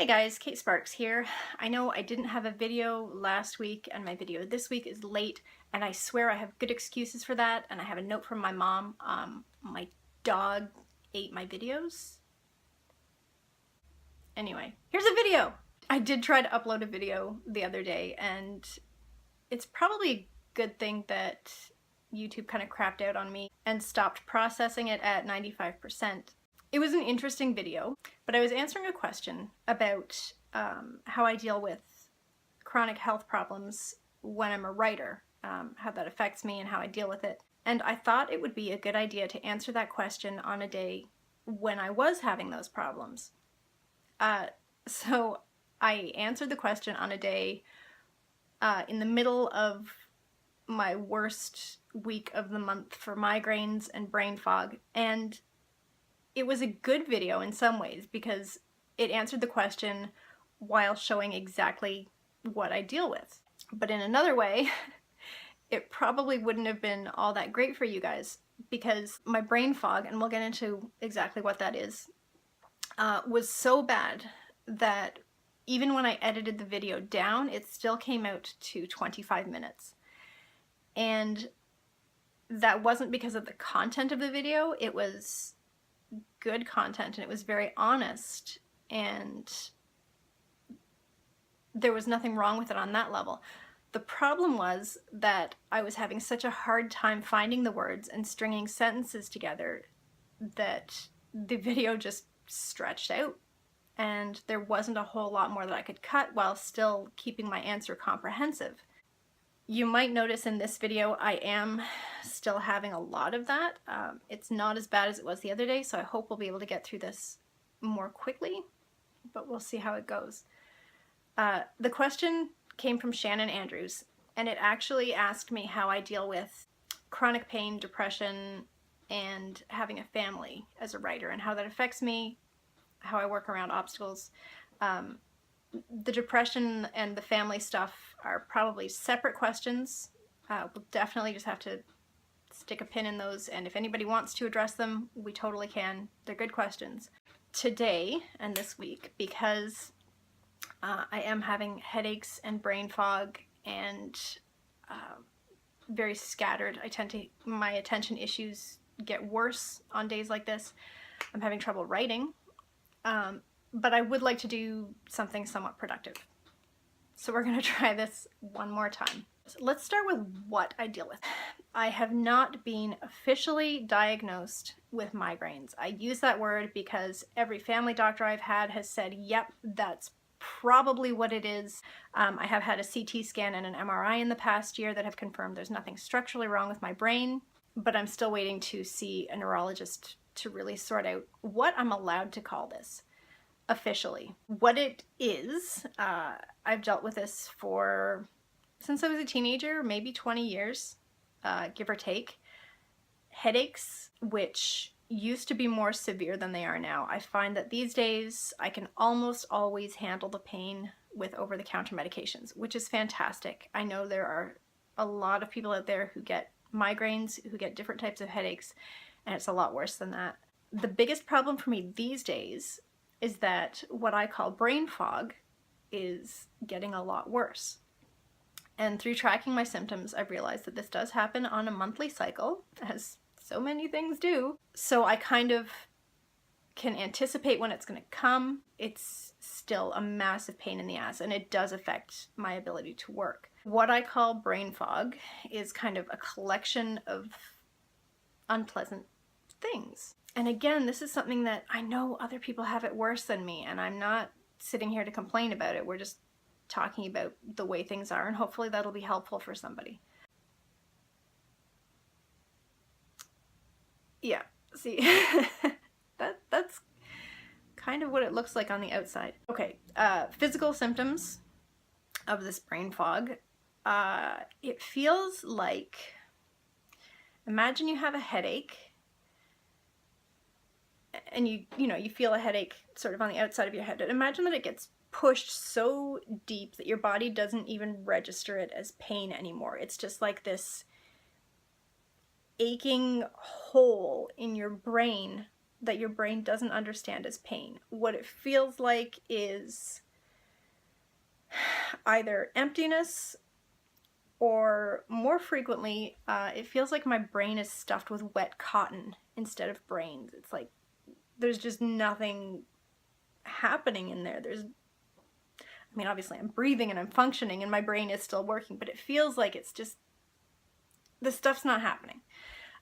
Hey guys, Kate Sparks here. I know I didn't have a video last week and my video this week is late, and I swear I have good excuses for that, and I have a note from my mom. My dog ate my videos. Anyway, here's a video! I did try to upload a video the other day, and it's probably a good thing that YouTube kind of crapped out on me and stopped processing it at 95%. It was an interesting video, but I was answering a question about how I deal with chronic health problems when I'm a writer, how that affects me and how I deal with it. And I thought it would be a good idea to answer that question on a day when I was having those problems. So I answered the question on a day in the middle of my worst week of the month for migraines and brain fog, and it was a good video in some ways because it answered the question while showing exactly what I deal with. But in another way, it probably wouldn't have been all that great for you guys because my brain fog, and we'll get into exactly what that is, was so bad that even when I edited the video down, it still came out to 25 minutes. And that wasn't because of the content of the video, it was good content and it was very honest, and there was nothing wrong with it on that level. The problem was that I was having such a hard time finding the words and stringing sentences together that the video just stretched out, and there wasn't a whole lot more that I could cut while still keeping my answer comprehensive. You might notice in this video I am still having a lot of that. It's not as bad as it was the other day, so I hope we'll be able to get through this more quickly, but we'll see how it goes. The question came from Shannon Andrews, and it actually asked me how I deal with chronic pain, depression, and having a family as a writer, and how that affects me, how I work around obstacles. The depression and the family stuff are probably separate questions. We'll definitely just have to stick a pin in those, and if anybody wants to address them, we totally can. They're good questions. Today and this week, because I am having headaches and brain fog and very scattered, my attention issues get worse on days like this. I'm having trouble writing. But I would like to do something somewhat productive. So we're going to try this one more time. So let's start with what I deal with. I have not been officially diagnosed with migraines. I use that word because every family doctor I've had has said, yep, that's probably what it is. I have had a CT scan and an MRI in the past year that have confirmed there's nothing structurally wrong with my brain, but I'm still waiting to see a neurologist to really sort out what I'm allowed to call this officially. What it is, I've dealt with this since I was a teenager, maybe 20 years, give or take. Headaches, which used to be more severe than they are now. I find that these days I can almost always handle the pain with over-the-counter medications, which is fantastic. I know there are a lot of people out there who get migraines, who get different types of headaches, and it's a lot worse than that. The biggest problem for me these days is that what I call brain fog is getting a lot worse. And through tracking my symptoms, I've realized that this does happen on a monthly cycle, as so many things do. So I kind of can anticipate when it's going to come. It's still a massive pain in the ass, and it does affect my ability to work. What I call brain fog is kind of a collection of unpleasant things. And again, this is something that I know other people have it worse than me, and I'm not sitting here to complain about it. We're just talking about the way things are, and hopefully that'll be helpful for somebody. Yeah, see, that's kind of what it looks like on the outside. Okay, physical symptoms of this brain fog. It feels like, imagine you have a headache, and you feel a headache sort of on the outside of your head. Imagine that it gets pushed so deep that your body doesn't even register it as pain anymore. It's just like this aching hole in your brain that your brain doesn't understand as pain. What it feels like is either emptiness, or more frequently, it feels like my brain is stuffed with wet cotton instead of brains. It's like there's just nothing happening in there. I mean, obviously I'm breathing and I'm functioning and my brain is still working, but it feels like it's just, the stuff's not happening.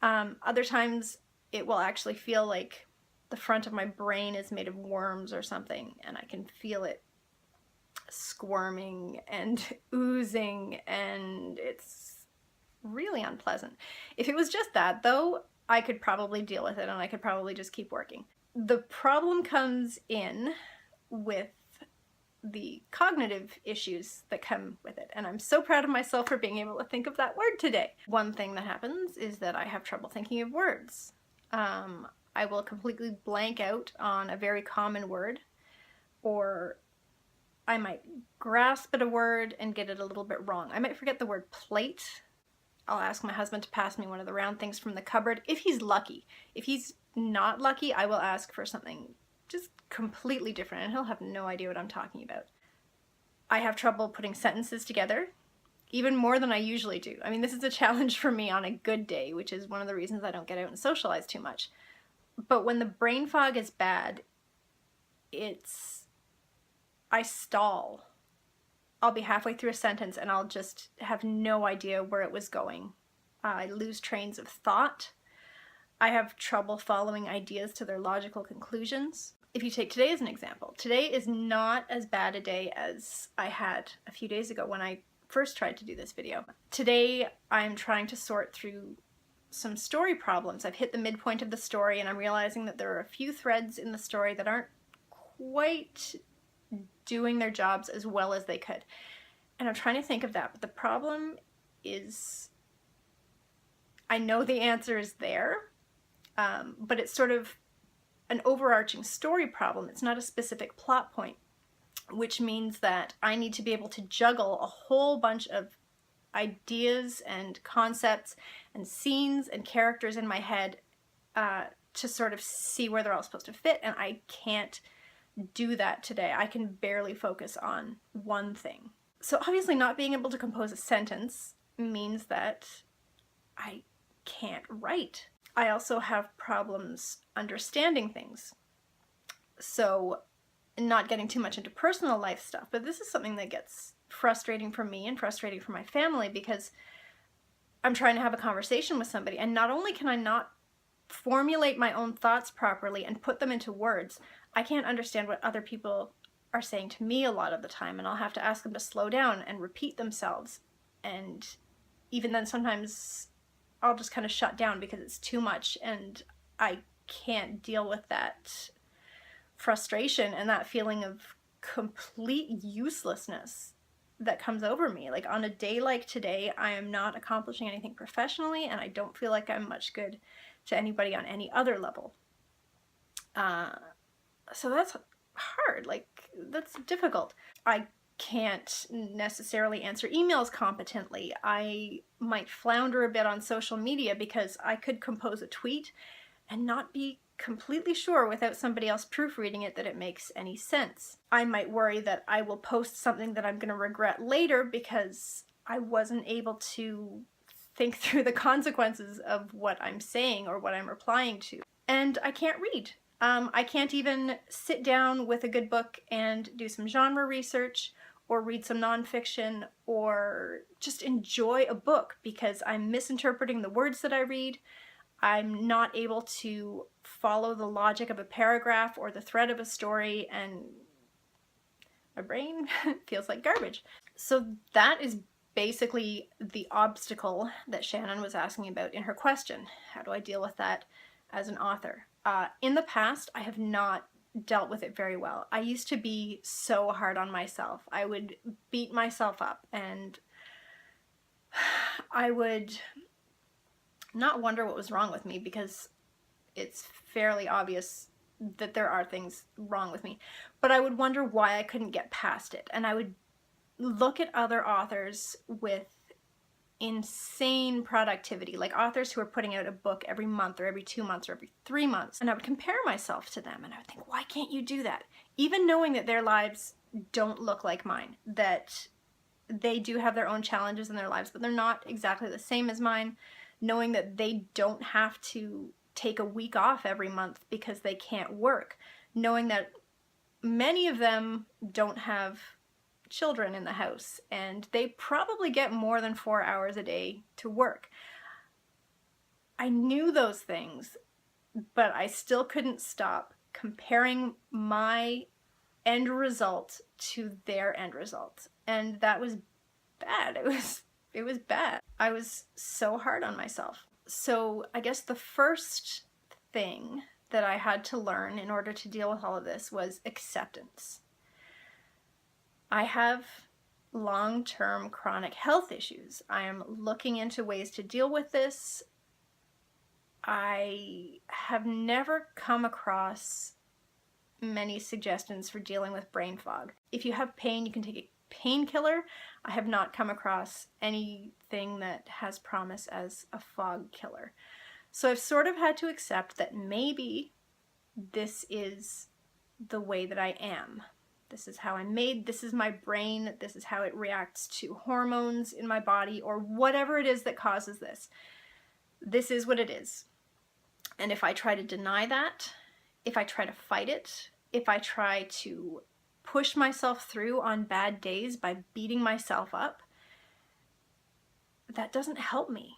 Other times it will actually feel like the front of my brain is made of worms or something, and I can feel it squirming and oozing, and it's really unpleasant. If it was just that, though, I could probably deal with it and I could probably just keep working. The problem comes in with the cognitive issues that come with it, and I'm so proud of myself for being able to think of that word today. One thing that happens is that I have trouble thinking of words. I will completely blank out on a very common word, or I might grasp at a word and get it a little bit wrong. I might forget the word plate. I'll ask my husband to pass me one of the round things from the cupboard, if he's lucky. If he's not lucky, I will ask for something just completely different, and he'll have no idea what I'm talking about. I have trouble putting sentences together, even more than I usually do. I mean, this is a challenge for me on a good day, which is one of the reasons I don't get out and socialize too much. But when the brain fog is bad, I stall. I'll be halfway through a sentence and I'll just have no idea where it was going. I lose trains of thought. I have trouble following ideas to their logical conclusions. If you take today as an example, today is not as bad a day as I had a few days ago when I first tried to do this video. Today I'm trying to sort through some story problems. I've hit the midpoint of the story and I'm realizing that there are a few threads in the story that aren't quite doing their jobs as well as they could. And I'm trying to think of that, but the problem is I know the answer is there, but it's sort of an overarching story problem. It's not a specific plot point, which means that I need to be able to juggle a whole bunch of ideas and concepts and scenes and characters in my head to sort of see where they're all supposed to fit, and I can't do that today. I can barely focus on one thing. So obviously not being able to compose a sentence means that I can't write. I also have problems understanding things. So not getting too much into personal life stuff, but this is something that gets frustrating for me and frustrating for my family, because I'm trying to have a conversation with somebody and not only can I not formulate my own thoughts properly and put them into words, I can't understand what other people are saying to me a lot of the time, and I'll have to ask them to slow down and repeat themselves, and even then sometimes I'll just kind of shut down because it's too much and I can't deal with that frustration and that feeling of complete uselessness that comes over me. Like on a day like today, I am not accomplishing anything professionally and I don't feel like I'm much good to anybody on any other level. So that's hard, like that's difficult. I can't necessarily answer emails competently. I might flounder a bit on social media because I could compose a tweet and not be completely sure without somebody else proofreading it that it makes any sense. I might worry that I will post something that I'm going to regret later because I wasn't able to think through the consequences of what I'm saying or what I'm replying to. And I can't read. I can't even sit down with a good book and do some genre research or read some nonfiction or just enjoy a book because I'm misinterpreting the words that I read. I'm not able to follow the logic of a paragraph or the thread of a story, and my brain feels like garbage. So that is basically the obstacle that Shannon was asking about in her question. How do I deal with that as an author? In the past, I have not dealt with it very well. I used to be so hard on myself. I would beat myself up and I would not wonder what was wrong with me, because it's fairly obvious that there are things wrong with me, but I would wonder why I couldn't get past it. And I would look at other authors with insane productivity, like authors who are putting out a book every month or every 2 months or every 3 months. And I would compare myself to them and I would think, why can't you do that? Even knowing that their lives don't look like mine, that they do have their own challenges in their lives, but they're not exactly the same as mine, knowing that they don't have to take a week off every month because they can't work, knowing that many of them don't have children in the house and they probably get more than 4 hours a day to work. I knew those things, but I still couldn't stop comparing my end result to their end result. And that was bad. It was bad. I was so hard on myself. So I guess the first thing that I had to learn in order to deal with all of this was acceptance. I have long-term chronic health issues. I am looking into ways to deal with this. I have never come across many suggestions for dealing with brain fog. If you have pain, you can take a painkiller. I have not come across anything that has promise as a fog killer. So I've sort of had to accept that maybe this is the way that I am. This is how I'm made, this is my brain, this is how it reacts to hormones in my body or whatever it is that causes this. This is what it is. And if I try to deny that, if I try to fight it, if I try to push myself through on bad days by beating myself up, that doesn't help me.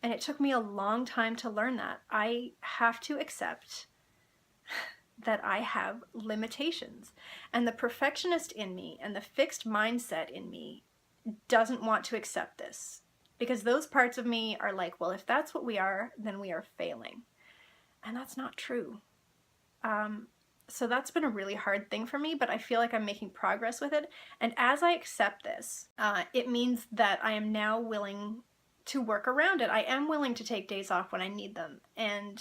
And it took me a long time to learn that. I have to accept that I have limitations. And the perfectionist in me and the fixed mindset in me doesn't want to accept this. Because those parts of me are like, well, if that's what we are, then we are failing. And that's not true. So that's been a really hard thing for me, but I feel like I'm making progress with it. And as I accept this, it means that I am now willing to work around it. I am willing to take days off when I need them and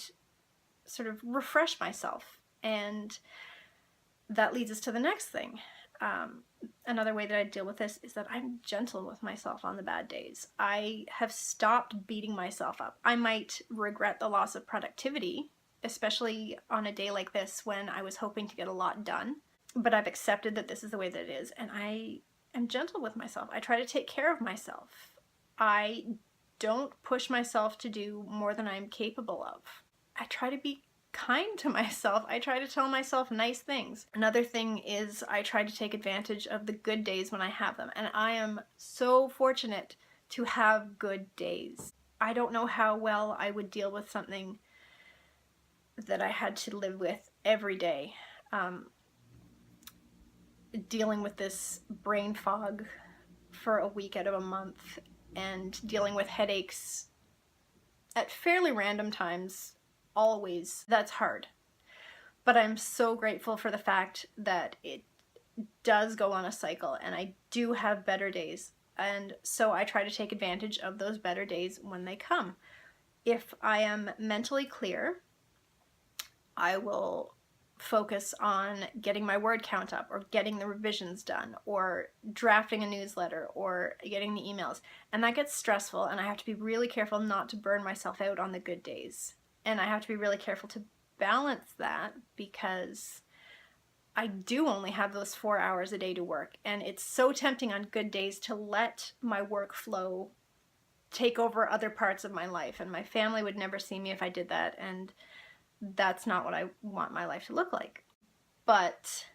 sort of refresh myself. And that leads us to the next thing. Another way that I deal with this is that I'm gentle with myself on the bad days. I have stopped beating myself up. I might regret the loss of productivity, especially on a day like this when I was hoping to get a lot done, but I've accepted that this is the way that it is, and I am gentle with myself. I try to take care of myself. I don't push myself to do more than I'm capable of. I try to be kind to myself. I try to tell myself nice things. Another thing is I try to take advantage of the good days when I have them, and I am so fortunate to have good days. I don't know how well I would deal with something that I had to live with every day. Dealing with this brain fog for a week out of a month and dealing with headaches at fairly random times, always, that's hard. But I'm so grateful for the fact that it does go on a cycle and I do have better days. And so I try to take advantage of those better days when they come. If I am mentally clear, I will focus on getting my word count up or getting the revisions done or drafting a newsletter or getting the emails. And that gets stressful and I have to be really careful not to burn myself out on the good days. And I have to be really careful to balance that because I do only have those 4 hours a day to work. And it's so tempting on good days to let my workflow take over other parts of my life. And my family would never see me if I did that. And that's not what I want my life to look like. But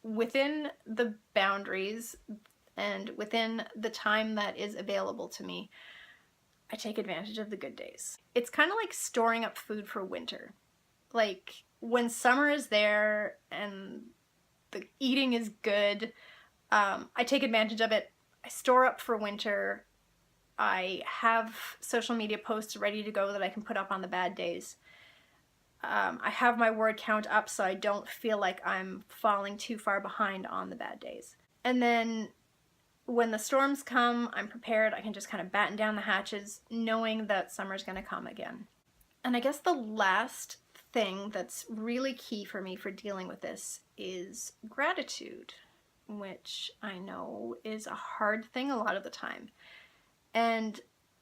within the boundaries and within the time that is available to me, I take advantage of the good days. It's kind of like storing up food for winter. Like when summer is there and the eating is good, I take advantage of it. I store up for winter. I have social media posts ready to go that I can put up on the bad days. I have my word count up so I don't feel like I'm falling too far behind on the bad days. And then when the storms come, I'm prepared. I can just kind of batten down the hatches knowing that summer's going to come again. And I guess the last thing that's really key for me for dealing with this is gratitude, which I know is a hard thing a lot of the time. And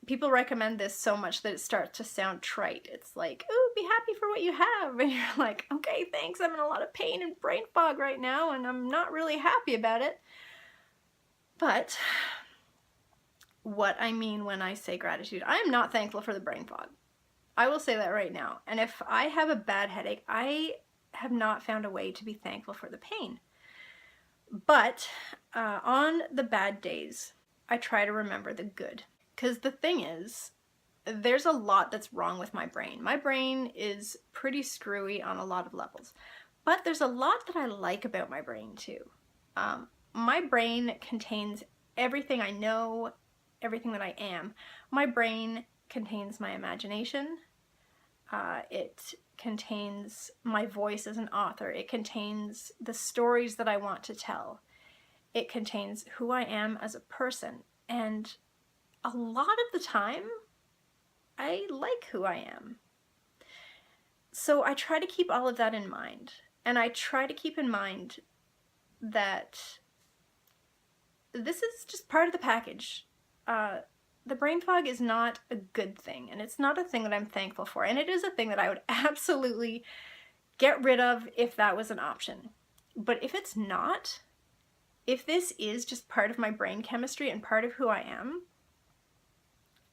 people recommend this so much that it starts to sound trite. It's like, oh, be happy for what you have. And you're like, okay, thanks. I'm in a lot of pain and brain fog right now, and I'm not really happy about it. But what I mean when I say gratitude, I am not thankful for the brain fog. I will say that right now. And if I have a bad headache, I have not found a way to be thankful for the pain. But on the bad days, I try to remember the good. Because the thing is, there's a lot that's wrong with my brain. My brain is pretty screwy on a lot of levels. But there's a lot that I like about my brain too. My brain contains everything I know, everything that I am. My brain contains my imagination. It contains my voice as an author. It contains the stories that I want to tell. It contains who I am as a person. And a lot of the time, I like who I am. So I try to keep all of that in mind. And I try to keep in mind that this is just part of the package. The brain fog is not a good thing, and it's not a thing that I'm thankful for, and it is a thing that I would absolutely get rid of if that was an option. But if it's not, if this is just part of my brain chemistry and part of who I am,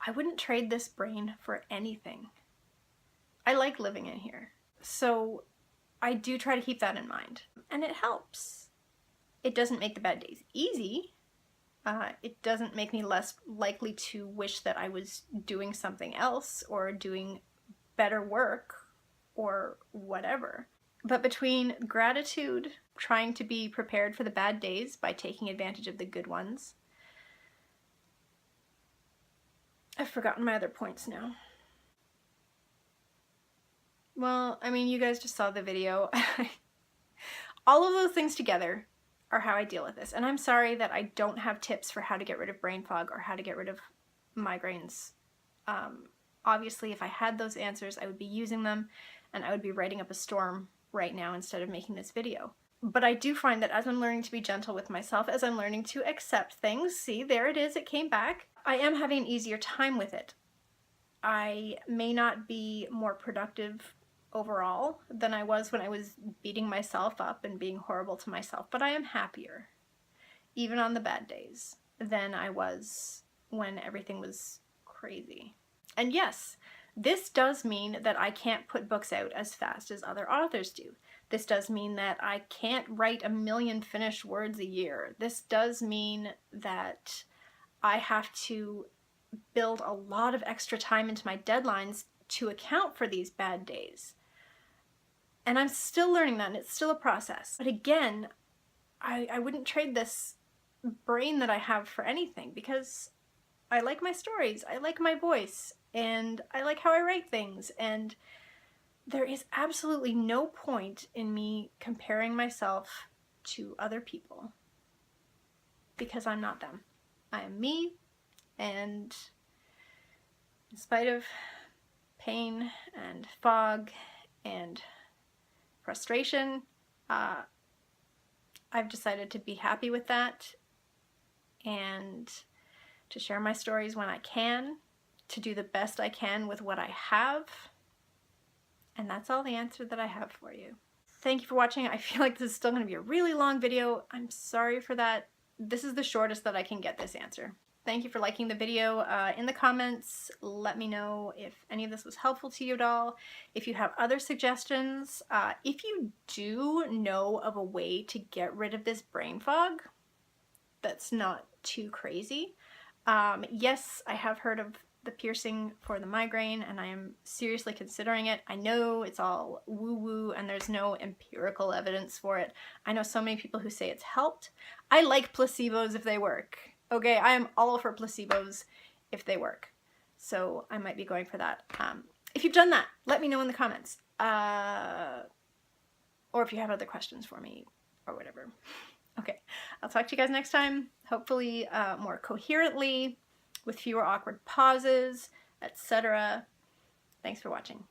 I wouldn't trade this brain for anything. I like living in here. So I do try to keep that in mind, and it helps. It doesn't make the bad days easy. It doesn't make me less likely to wish that I was doing something else or doing better work or whatever. But between gratitude, trying to be prepared for the bad days by taking advantage of the good ones, I've forgotten my other points now. Well, I mean, you guys just saw the video. All of those things together are how I deal with this. And I'm sorry that I don't have tips for how to get rid of brain fog or how to get rid of migraines. Obviously, if I had those answers, I would be using them and I would be writing up a storm right now instead of making this video. But I do find that as I'm learning to be gentle with myself, as I'm learning to accept things, see, there it is, it came back, I am having an easier time with it. I may not be more productive overall than I was when I was beating myself up and being horrible to myself, but I am happier, even on the bad days, than I was when everything was crazy. And yes, this does mean that I can't put books out as fast as other authors do. This does mean that I can't write 1 million finished words a year. This does mean that I have to build a lot of extra time into my deadlines to account for these bad days. And I'm still learning that, and it's still a process. But again, I wouldn't trade this brain that I have for anything, because I like my stories, I like my voice, and I like how I write things, and there is absolutely no point in me comparing myself to other people, because I'm not them. I am me, and in spite of pain and fog and frustration, I've decided to be happy with that and to share my stories when I can, to do the best I can with what I have, and that's all the answer that I have for you. Thank you for watching. I feel like this is still going to be a really long video. I'm sorry for that. This is the shortest that I can get this answer. Thank you for liking the video. In the comments, let me know if any of this was helpful to you at all. If you have other suggestions, if you do know of a way to get rid of this brain fog that's not too crazy. Yes, I have heard of the piercing for the migraine, and I am seriously considering it. I know it's all woo-woo and there's no empirical evidence for it. I know so many people who say it's helped. I like placebos if they work. Okay, I am all for placebos if they work. So I might be going for that. If you've done that, let me know in the comments. Or if you have other questions for me or whatever. Okay, I'll talk to you guys next time. Hopefully more coherently, with fewer awkward pauses, etc. Thanks for watching.